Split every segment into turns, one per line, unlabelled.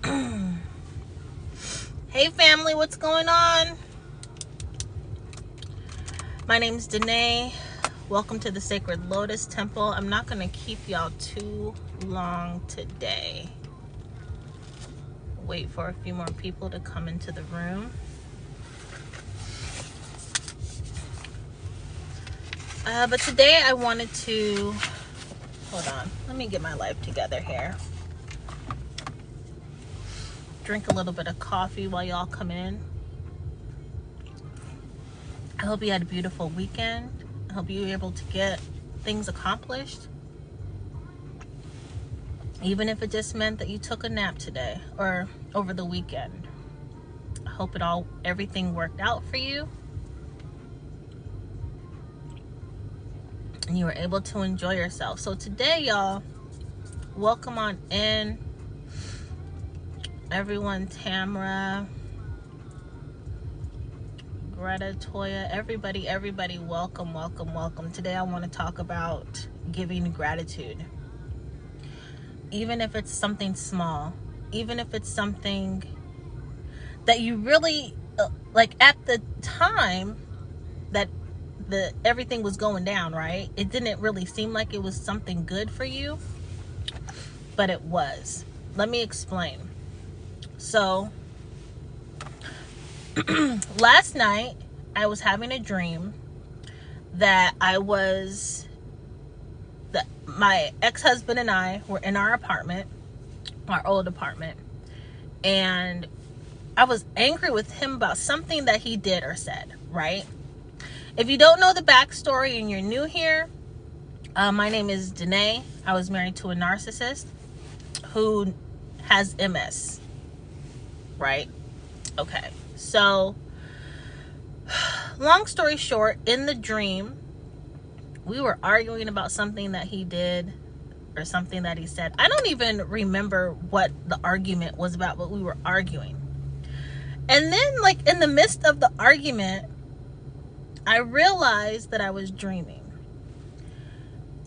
Hey family, what's going on? My name's Danae. Welcome to the Sacred Lotus Temple. I'm not going to keep y'all too long today. Wait for a few more people to come into the room. But today I wanted to... Hold on. Let me get my life together here. Drink a little bit of coffee while y'all come in. I hope you had a beautiful weekend. I hope you were able to get things accomplished. Even if it just meant that you took a nap today or over the weekend. I hope everything worked out for you. And you were able to enjoy yourself. So today, y'all, welcome on in. Everyone, Tamara, Greta, Toya, everybody, welcome. Today I want to talk about giving gratitude. Even if it's something small, even if it's something that you really, like at the time that everything was going down, right? It didn't really seem like it was something good for you, but it was. Let me explain. So, last night, I was having a dream that my ex-husband and I were in our apartment, our old apartment, and I was angry with him about something that he did or said, right? If you don't know the backstory and you're new here, my name is Danae. I was married to a narcissist who has MS, right? Okay, so long story short, in the dream, we were arguing about something that he did or something that he said. I don't even remember what the argument was about, but we were arguing. And then, like, in the midst of the argument, I realized that I was dreaming.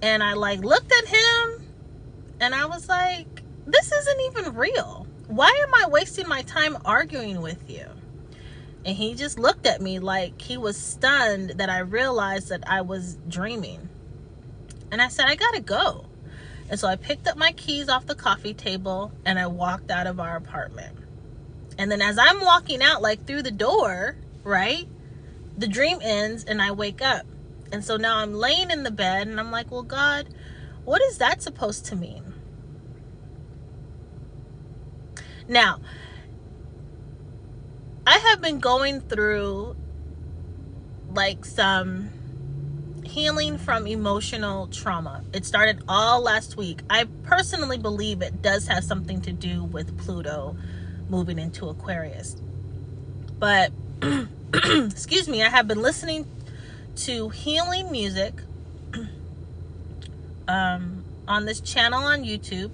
And I, looked at him, and I was like, this isn't even real. Why am I wasting my time arguing with you? And he just looked at me like he was stunned that I realized that I was dreaming. And I said, I gotta go. And so I picked up my keys off the coffee table and I walked out of our apartment. And then as I'm walking out, through the door, right, the dream ends and I wake up. And so now I'm laying in the bed and I'm like, well, God, what is that supposed to mean? Now, I have been going through some healing from emotional trauma. It started all last week. I personally believe it does have something to do with Pluto moving into Aquarius. But, excuse me, I have been listening to healing music on this channel on YouTube.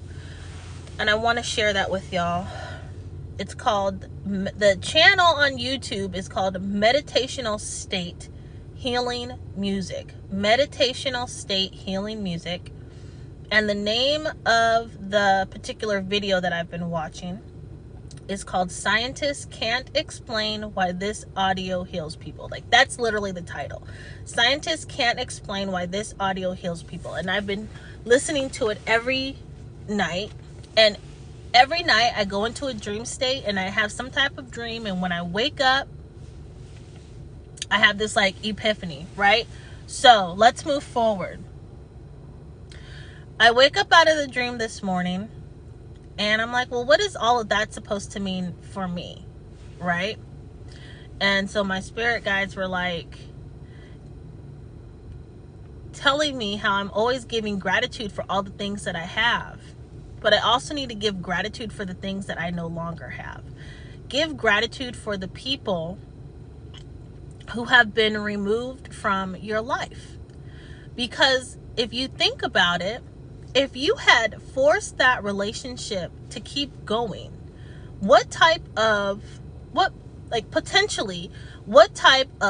And I want to share that with y'all. It's called, the channel on YouTube is called Meditational State Healing Music. Meditational State Healing Music. And the name of the particular video that I've been watching is called Scientists Can't Explain Why This Audio Heals People. That's literally the title. Scientists Can't Explain Why This Audio Heals People. And I've been listening to it every night. And every night I go into a dream state and I have some type of dream. And when I wake up, I have this epiphany, right? So let's move forward. I wake up out of the dream this morning and I'm like, well, what is all of that supposed to mean for me, right? And so my spirit guides were telling me how I'm always giving gratitude for all the things that I have. But I also need to give gratitude for the things that I no longer have. Give gratitude for the people who have been removed from your life. Because if you think about it, if you had forced that relationship to keep going, what type of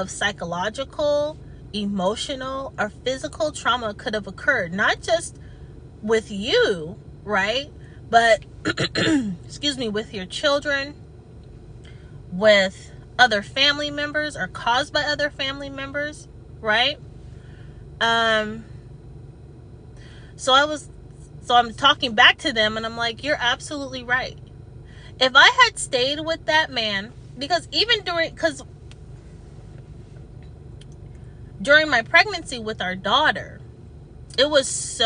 psychological, emotional, or physical trauma could have occurred? Not just with you, right? But excuse me, with your children, with other family members, or caused by other family members, right? So I'm talking back to them, and I'm like, you're absolutely right. If I had stayed with that man, because during my pregnancy with our daughter, there was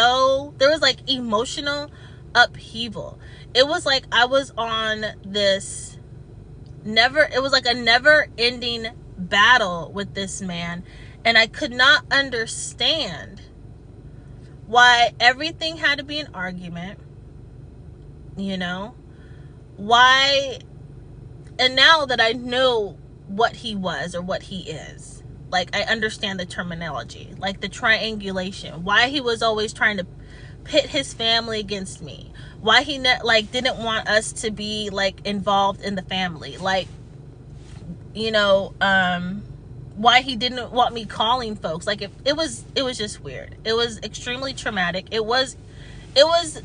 like emotional upheaval. It was like I was on this it was like a never ending battle with this man, and I could not understand why everything had to be an argument, why. And now that I know what he was or what he is, like, I understand the terminology, like the triangulation, why he was always trying to pit his family against me, why he didn't want us to be like involved in the family, like, why he didn't want me calling folks. Like, it was just weird. It was extremely traumatic. It was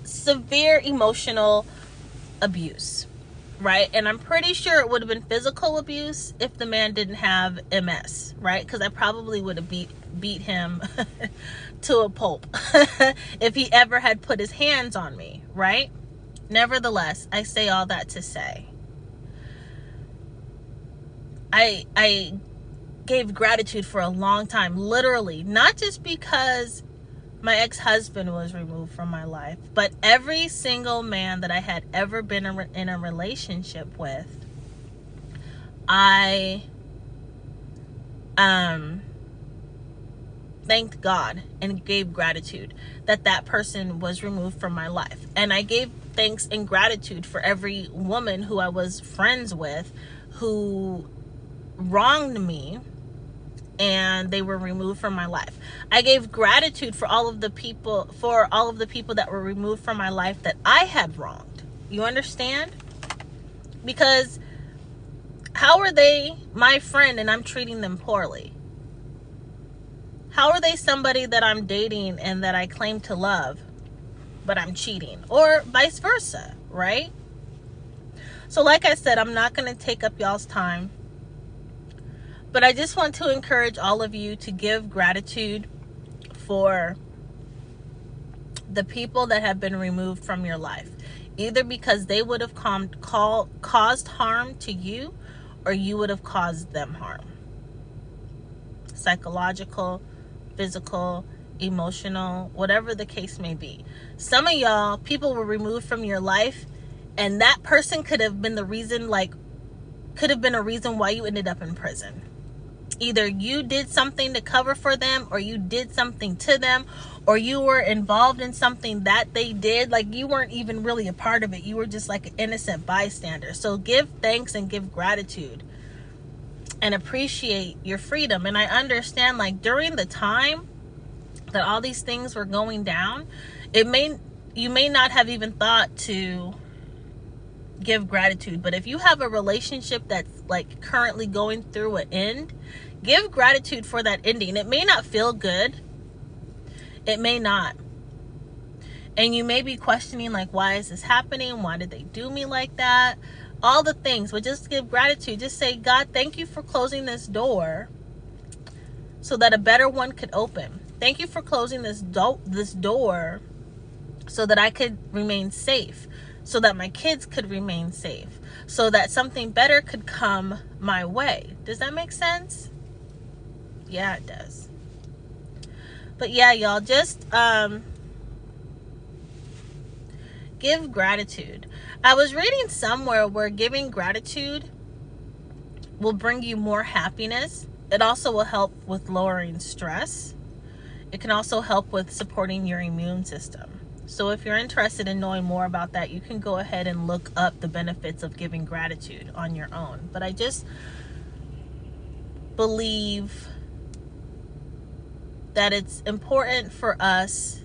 severe emotional abuse, right? And I'm pretty sure it would have been physical abuse if the man didn't have MS, right? Because I probably would have beat him to a pulp if he ever had put his hands on me, right? Nevertheless, I say all that to say, I gave gratitude for a long time, literally, not just because my ex-husband was removed from my life, but every single man that I had ever been in a relationship with. I thanked God and gave gratitude that person was removed from my life. And I gave thanks and gratitude for every woman who I was friends with who wronged me and they were removed from my life. I gave gratitude for all of the people that were removed from my life that I had wronged. You understand? Because how are they my friend and I'm treating them poorly? How are they somebody that I'm dating and that I claim to love, but I'm cheating? Or vice versa, right? So like I said, I'm not going to take up y'all's time, but I just want to encourage all of you to give gratitude for the people that have been removed from your life, either because they would have caused harm to you, or you would have caused them harm. Psychological, physical, emotional, whatever the case may be. Some of y'all, people were removed from your life, and that person could have been a reason why you ended up in prison. Either you did something to cover for them, or you did something to them, or you were involved in something that they did. Like, you weren't even really a part of it. You were just like an innocent bystander. So give thanks and give gratitude and appreciate your freedom. And I understand, like, during the time that all these things were going down, you may not have even thought to give gratitude. But if you have a relationship that's like currently going through an end, give gratitude for that ending. It may not feel good. It may not. And you may be questioning, like, why is this happening? Why did they do me like that? All the things. But just give gratitude. Just say, God, thank you for closing this door so that a better one could open. Thank you for closing this door so that I could remain safe, so that my kids could remain safe, so that something better could come my way. Does that make sense? Yeah, it does. But yeah, y'all, just give gratitude. I was reading somewhere where giving gratitude will bring you more happiness. It also will help with lowering stress. It can also help with supporting your immune system. So if you're interested in knowing more about that, you can go ahead and look up the benefits of giving gratitude on your own. But I just believe that it's important for us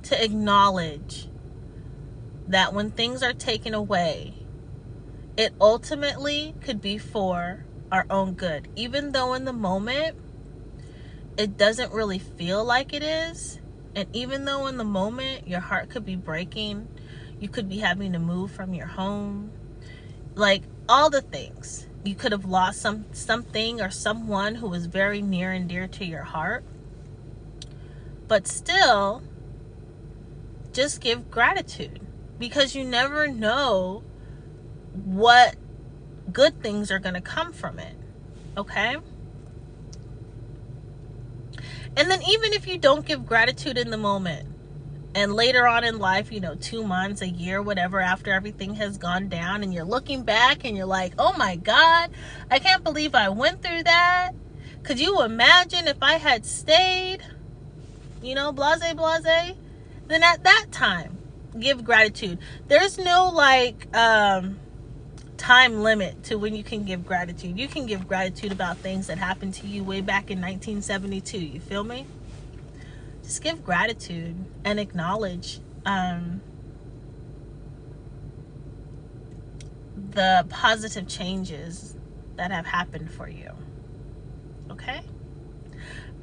to acknowledge that when things are taken away, it ultimately could be for our own good. Even though in the moment, it doesn't really feel like it is. And even though in the moment your heart could be breaking, You could be having to move from your home. Like, all the things. You could have lost something or someone who was very near and dear to your heart. But still, just give gratitude, because you never know what good things are going to come from it. Okay? And then even if you don't give gratitude in the moment, and later on in life, 2 months, a year, whatever, after everything has gone down, and you're looking back and you're like, oh my God, I can't believe I went through that. Could you imagine if I had stayed? Blase, blase. Then at that time, give gratitude. There's no time limit to when you can give gratitude. You can give gratitude about things that happened to you way back in 1972. You feel me? Just give gratitude and acknowledge the positive changes that have happened for you. Okay?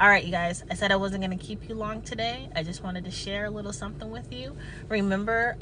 All right, you guys, I said I wasn't going to keep you long today. I just wanted to share a little something with you. Remember,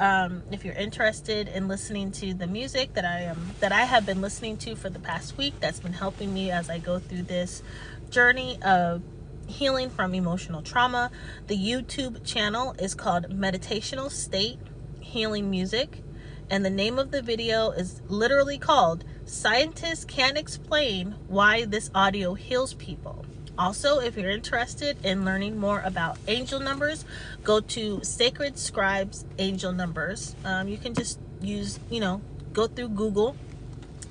if you're interested in listening to the music that I have been listening to for the past week, that's been helping me as I go through this journey of healing from emotional trauma, the YouTube channel is called Meditational State Healing Music, and the name of the video is literally called Scientists Can't Explain Why This Audio Heals People. Also, if you're interested in learning more about angel numbers, go to Sacred Scribes Angel Numbers. You can just use, go through Google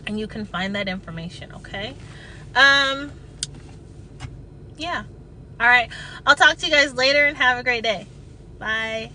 and you can find that information, okay? Yeah. All right. I'll talk to you guys later and have a great day. Bye.